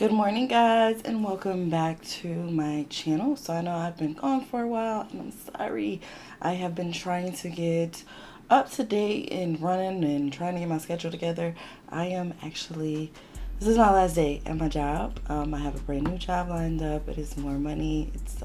Good morning, guys, and welcome back to my channel. So I know I've been gone for a while, and I'm sorry. I have been trying to get up to date and running and trying to get my schedule together. This is my last day at my job. I have a brand new job lined up. It is more money. It's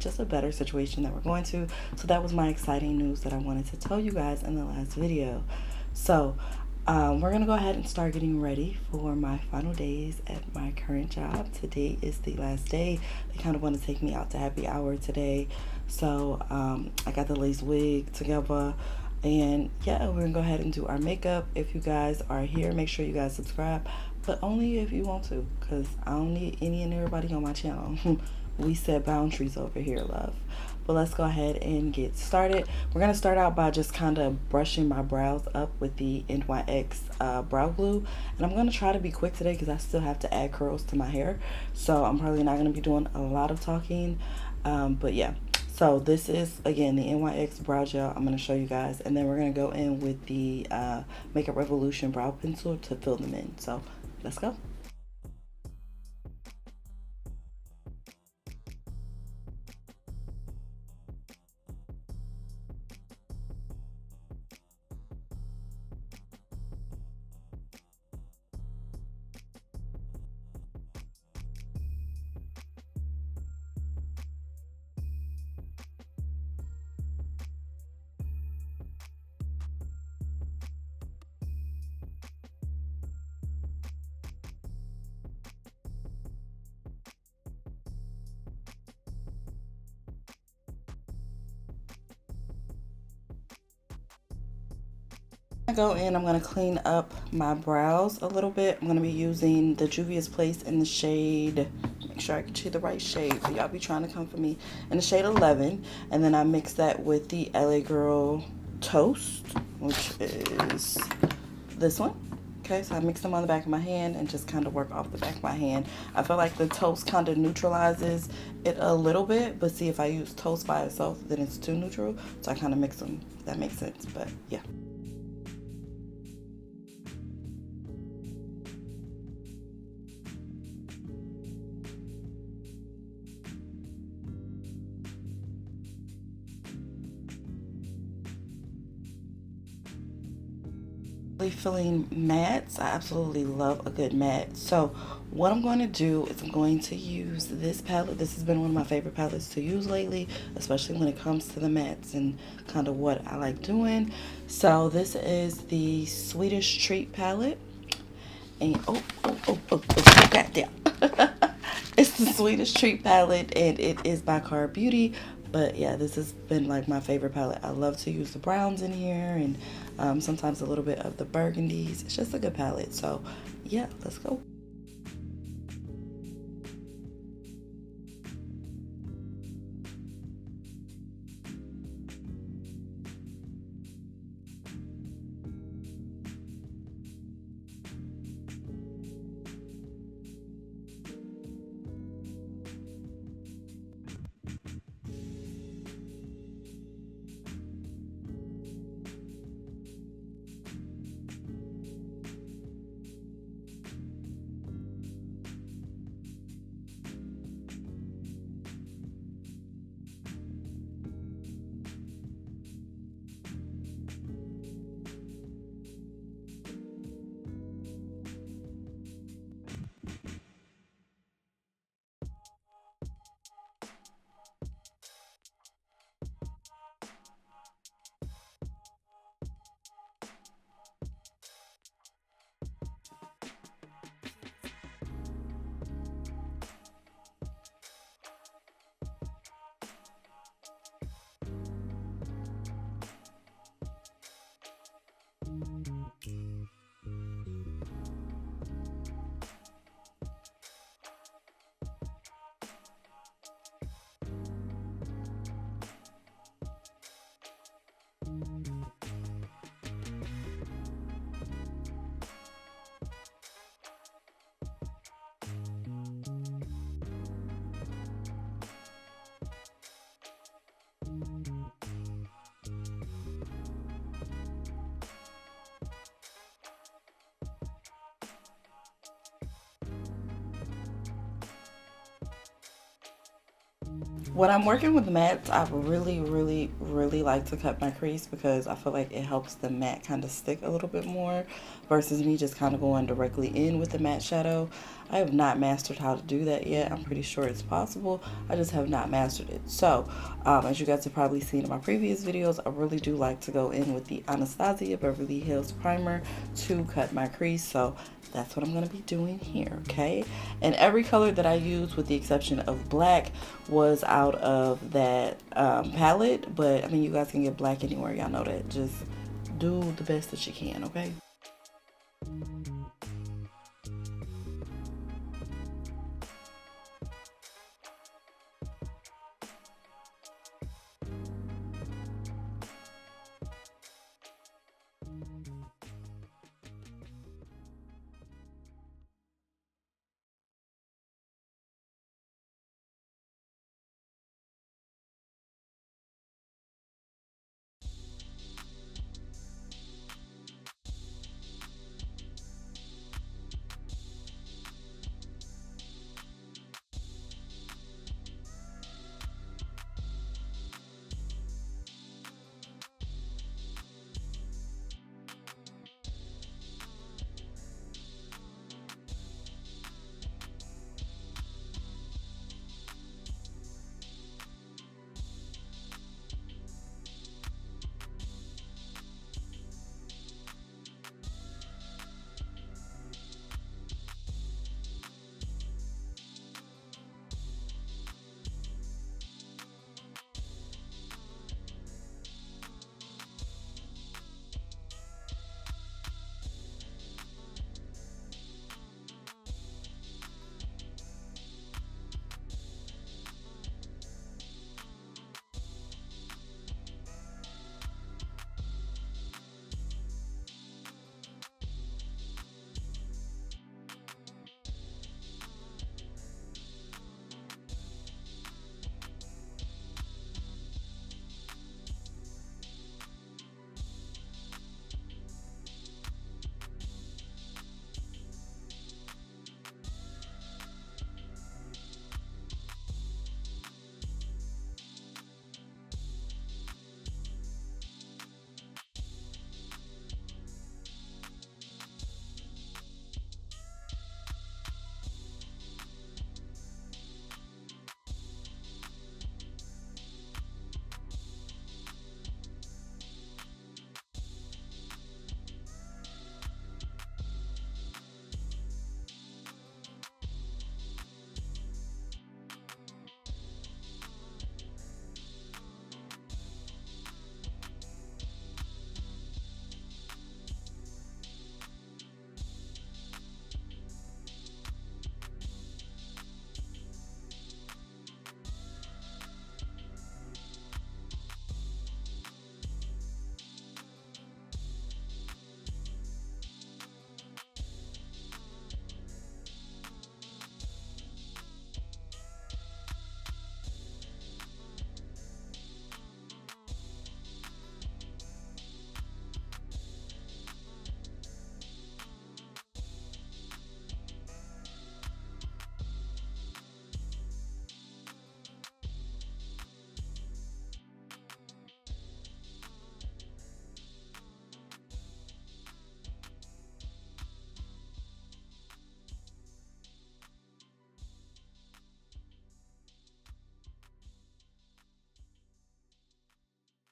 just a better situation that we're going to. So that was my exciting news that I wanted to tell you guys in the last video. So we're going to go ahead and start getting ready for my final days at my current job. Today is the last day. They kind of want to take me out to happy hour today. So I got the lace wig together. And yeah, we're going to go ahead and do our makeup. If you guys are here, make sure you guys subscribe. But only if you want to, because I don't need any and everybody on my channel. We set boundaries over here, love. But let's go ahead and get started. We're going to start out by just kind of brushing my brows up with the NYX brow glue. And I'm going to try to be quick today because I still have to add curls to my hair. So I'm probably not going to be doing a lot of talking. But yeah. So this is, again, the NYX brow gel I'm going to show you guys. And then we're going to go in with the Makeup Revolution brow pencil to fill them in. So let's go. Go in, I'm going to clean up my brows a little bit. I'm going to be using the Juvia's Place in the shade, make sure I get you the right shade, but y'all be trying to come for me, in the shade 11. And then I mix that with the LA Girl Toast, which is this one. Okay, so I mix them on the back of my hand and just kind of work off the back of my hand. I feel like the toast kind of neutralizes it a little bit, but see, if I use toast by itself, then it's too neutral. So I kind of mix them, if that makes sense, but yeah. Filling mattes. I absolutely love a good matte. So what I'm going to do is I'm going to use this palette. This has been one of my favorite palettes to use lately, especially when it comes to the mattes and kind of what I like doing. So this is the Swedish Treat palette. And goddamn. It's the Swedish Treat palette, and it is by Card Beauty. But yeah, this has been like my favorite palette. I love to use the browns in here, and sometimes a little bit of the burgundies. It's just a good palette. So yeah, let's go. When I'm working with mattes, I really like to cut my crease because I feel like it helps the matte kind of stick a little bit more versus me just kind of going directly in with the matte shadow. I have not mastered how to do that yet. I'm pretty sure it's possible. I just have not mastered it. So, as you guys have probably seen in my previous videos, I really do like to go in with the Anastasia Beverly Hills primer to cut my crease. So that's what I'm going to be doing here, okay? And every color that I used, with the exception of black, was out of that palette. But, I mean, you guys can get black anywhere. Y'all know that. Just do the best that you can, okay?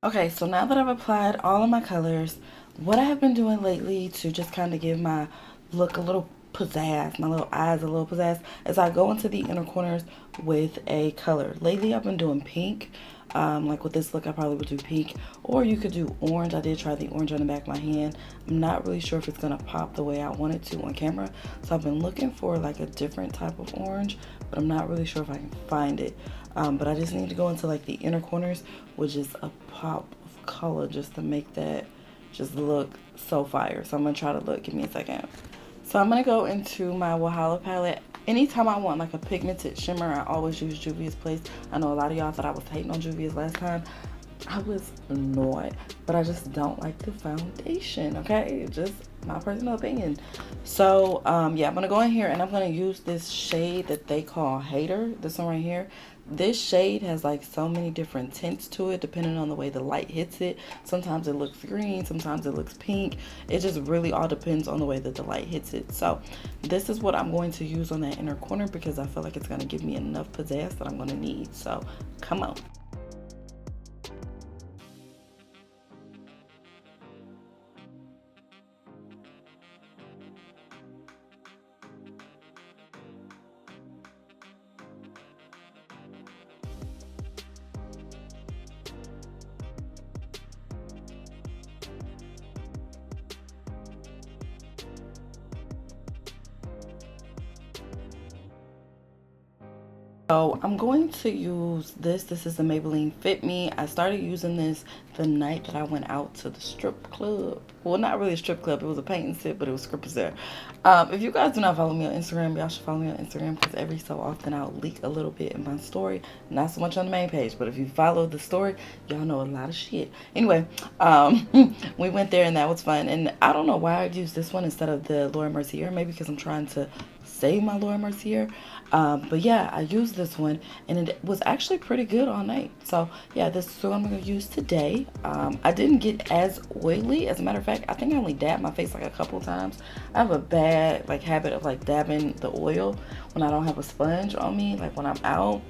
Okay, so now that I've applied all of my colors, what I have been doing lately to just kind of give my look a little pizzazz, my little eyes a little pizzazz, is I go into the inner corners with a color. Lately I've been doing pink. Like with this look, I probably would do pink, or you could do orange. I did try the orange on the back of my hand. I'm not really sure if it's gonna pop the way I want it to on camera, so I've been looking for like a different type of orange, but I'm not really sure if I can find it. But I just need to go into like the inner corners with just a pop of color just to make that just look so fire. So I'm gonna try to look. Give me a second. So I'm gonna go into my Wahala palette. Anytime I want like a pigmented shimmer, I always use Juvia's Place. I know a lot of y'all thought I was hating on Juvia's last time. I was not, but I just don't like the foundation, okay? Just my personal opinion. So, yeah, I'm gonna go in here and I'm gonna use this shade that they call Hater, this one right here. This shade has like so many different tints to it depending on the way the light hits it. Sometimes it looks green, sometimes it looks pink. It just really all depends on the way that the light hits it. So this is what I'm going to use on that inner corner because I feel like it's gonna give me enough pizzazz that I'm gonna need. So come on. So I'm going to use this. This is the Maybelline Fit Me. I started using this the night that I went out to the strip club. Well, not really a strip club. It was a paint and sip, but it was strippers there. If you guys do not follow me on Instagram, y'all should follow me on Instagram because every so often I'll leak a little bit in my story. Not so much on the main page, but if you follow the story, y'all know a lot of shit. Anyway, we went there and that was fun. And I don't know why I used this one instead of the Laura Mercier. Maybe because I'm trying to save my Laura Mercier. But yeah, I used this one and it was actually pretty good all night. So yeah, this is what I'm going to use today. I didn't get as oily. As a matter of fact, I think I only dabbed my face like a couple times. I have a bad like habit of like dabbing the oil when I don't have a sponge on me, like when I'm out.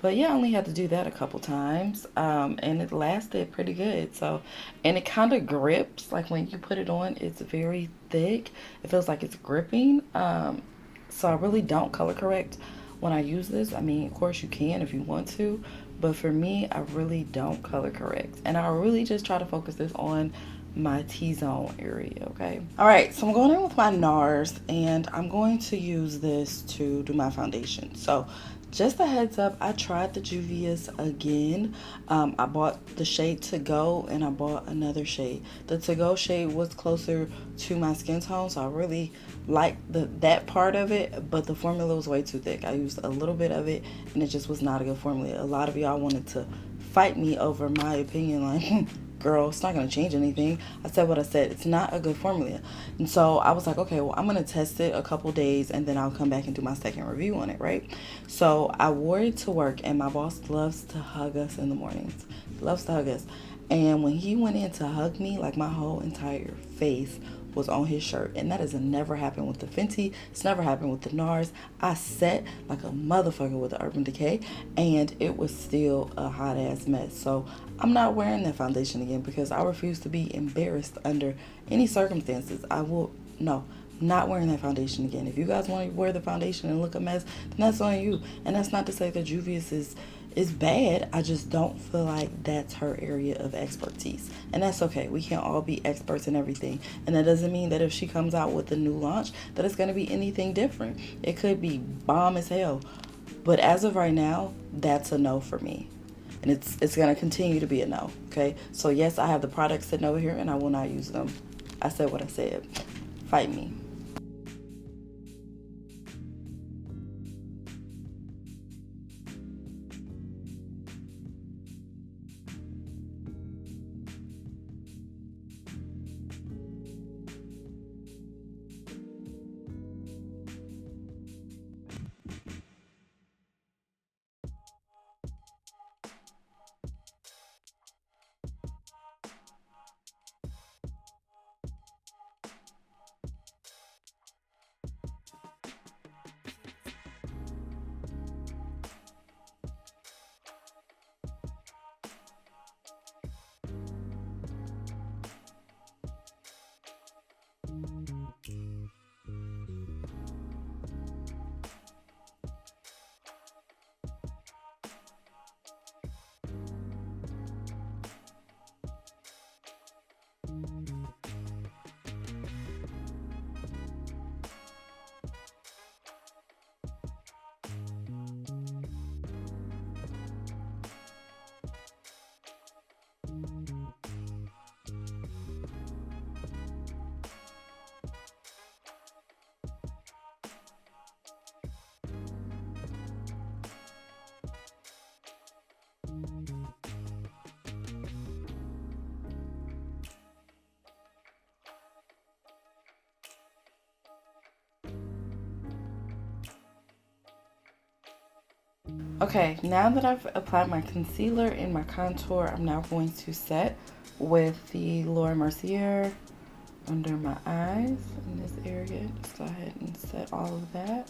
But yeah, I only had to do that a couple times, and it lasted pretty good. So, and it kind of grips, like when you put it on, it's very thick. It feels like it's gripping. So I really don't color correct when I use this. I mean, of course you can if you want to, but for me, I really don't color correct. And I really just try to focus this on my T-zone area, okay? All right, so I'm going in with my NARS and I'm going to use this to do my foundation. So just a heads up, I tried the Juvia's again. I bought the shade To Go and I bought another shade. The To Go shade was closer to my skin tone, so I really liked that part of it, but the formula was way too thick. I used a little bit of it and it just was not a good formula. A lot of y'all wanted to fight me over my opinion, like, girl, it's not going to change anything. I said what I said. It's not a good formula. And so I was like, okay, well, I'm going to test it a couple days and then I'll come back and do my second review on it, right? So I wore it to work and my boss loves to hug us in the mornings. Loves to hug us. And when he went in to hug me, like my whole entire face was on his shirt, and that has never happened with the Fenty. It's never happened with the NARS. I set like a motherfucker with the Urban Decay, and it was still a hot ass mess. So I'm not wearing that foundation again because I refuse to be embarrassed under any circumstances. I will no. Not wearing that foundation again. If you guys want to wear the foundation and look a mess, then that's on you. And that's not to say that Juvia's is bad. I just don't feel like that's her area of expertise. And that's okay. We can't all be experts in everything. And that doesn't mean that if she comes out with a new launch, that it's going to be anything different. It could be bomb as hell. But as of right now, that's a no for me. And it's going to continue to be a no. Okay? So yes, I have the products sitting over here and I will not use them. I said what I said. Fight me. Okay, now that I've applied my concealer and my contour, I'm now going to set with the Laura Mercier under my eyes in this area. Just go ahead and set all of that.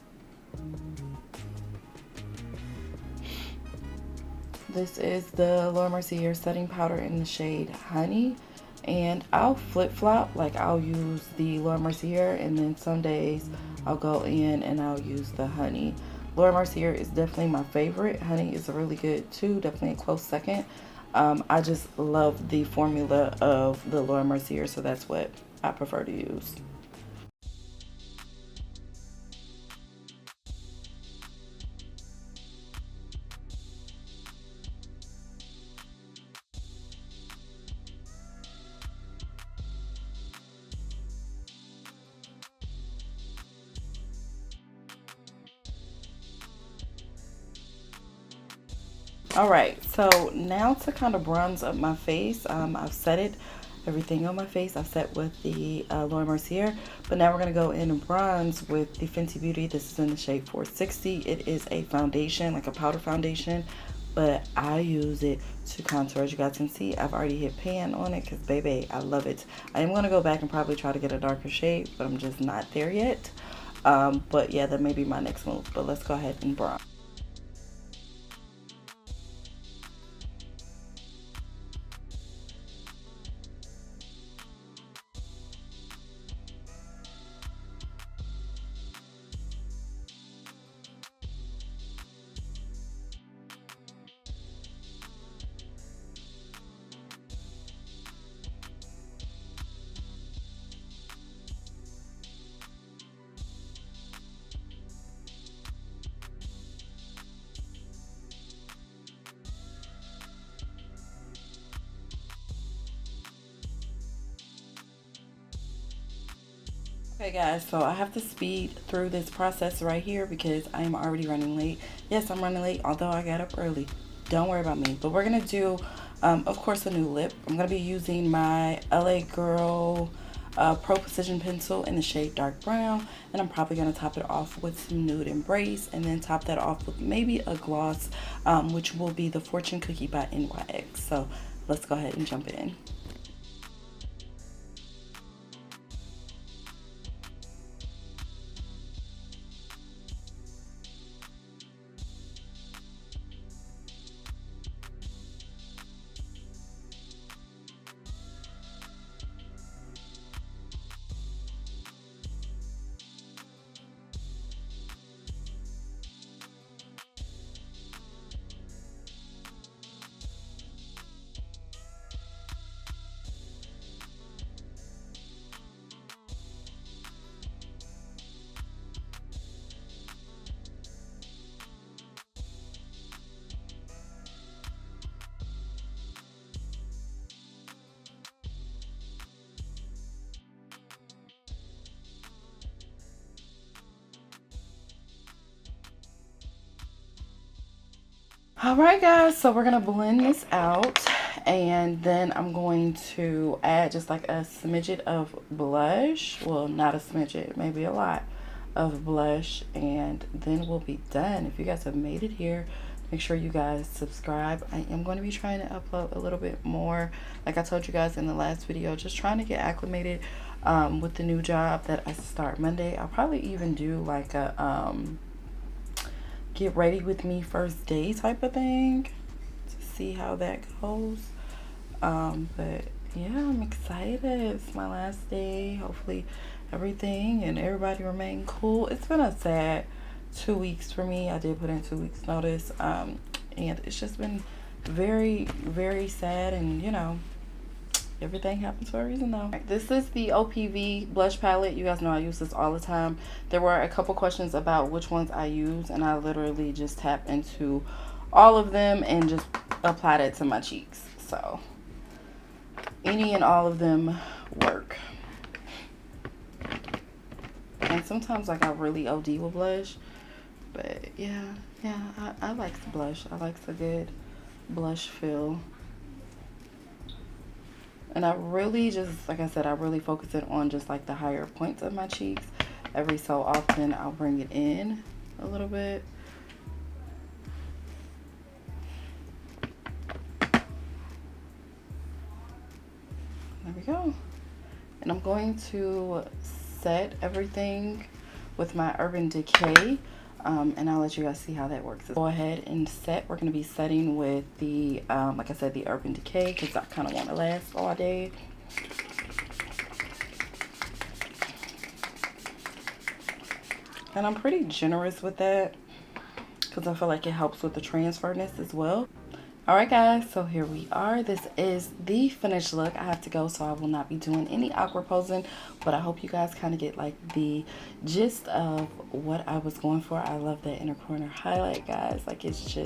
This is the Laura Mercier setting powder in the shade Honey. And I'll flip-flop, like I'll use the Laura Mercier and then some days I'll go in and I'll use the Honey. Laura Mercier is definitely my favorite. Honey is really good too, definitely a close second. I just love the formula of the Laura Mercier, so that's what I prefer to use. Alright, so now to kind of bronze up my face, I've set it, everything on my face, I've set with the Laura Mercier, but now we're going to go in and bronze with the Fenty Beauty. This is in the shade 460. It is a foundation, like a powder foundation, but I use it to contour. As you guys can see, I've already hit pan on it because, baby, I love it. I am going to go back and probably try to get a darker shade, but I'm just not there yet. But yeah, that may be my next move, but let's go ahead and bronze. Okay guys, so I have to speed through this process right here because I am already running late. Yes, I'm running late, although I got up early. Don't worry about me. But we're going to do, of course, a new lip. I'm going to be using my LA Girl Pro Precision Pencil in the shade Dark Brown. And I'm probably going to top it off with some Nude Embrace. And then top that off with maybe a gloss, which will be the Fortune Cookie by NYX. So let's go ahead and jump in. Alright guys, so we're going to blend this out and then I'm going to add just like a smidget of blush. Well, not a smidget, maybe a lot of blush, and then we'll be done. If you guys have made it here, make sure you guys subscribe. I am going to be trying to upload a little bit more. Like I told you guys in the last video, just trying to get acclimated with the new job that I start Monday. I'll probably even do like a get ready with me first day type of thing to see how that goes. But yeah, I'm excited. It's my last day. Hopefully everything and everybody remain cool. It's been a sad 2 weeks for me. I did put in 2 weeks notice, and it's just been very, very sad, and you know, everything happens for a reason though. This is the OPV blush palette. You guys know I use this all the time. There were a couple questions about which ones I use, and I literally just tap into all of them and just applied it to my cheeks. So any and all of them work. And sometimes like I really OD with blush, but yeah, I like the blush. I like the good blush feel. And I really just, like I said, I really focus it on just like the higher points of my cheeks. Every so often I'll bring it in a little bit. go. And I'm going to set everything with my Urban Decay. And I'll let you guys see how that works. Go ahead and set. We're going to be setting with the, like I said, the Urban Decay, because I kind of want to last all day. And I'm pretty generous with that, because I feel like it helps with the transferness as well. Alright guys, so here we are. This is the finished look. I have to go, so I will not be doing any awkward posing, but I hope you guys kind of get like the gist of what I was going for. I love that inner corner highlight, guys. Like, it's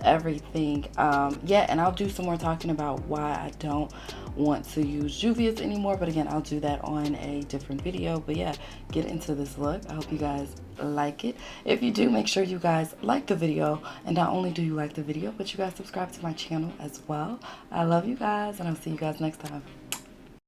everything. Yeah, and I'll do some more talking about why I don't want to use Juvia's anymore, but again, I'll do that on a different video. But yeah, get into this look. I hope you guys like it. If you do, make sure you guys like the video, and not only do you like the video, but you guys subscribe to my channel as well. I love you guys, and I'll see you guys next time.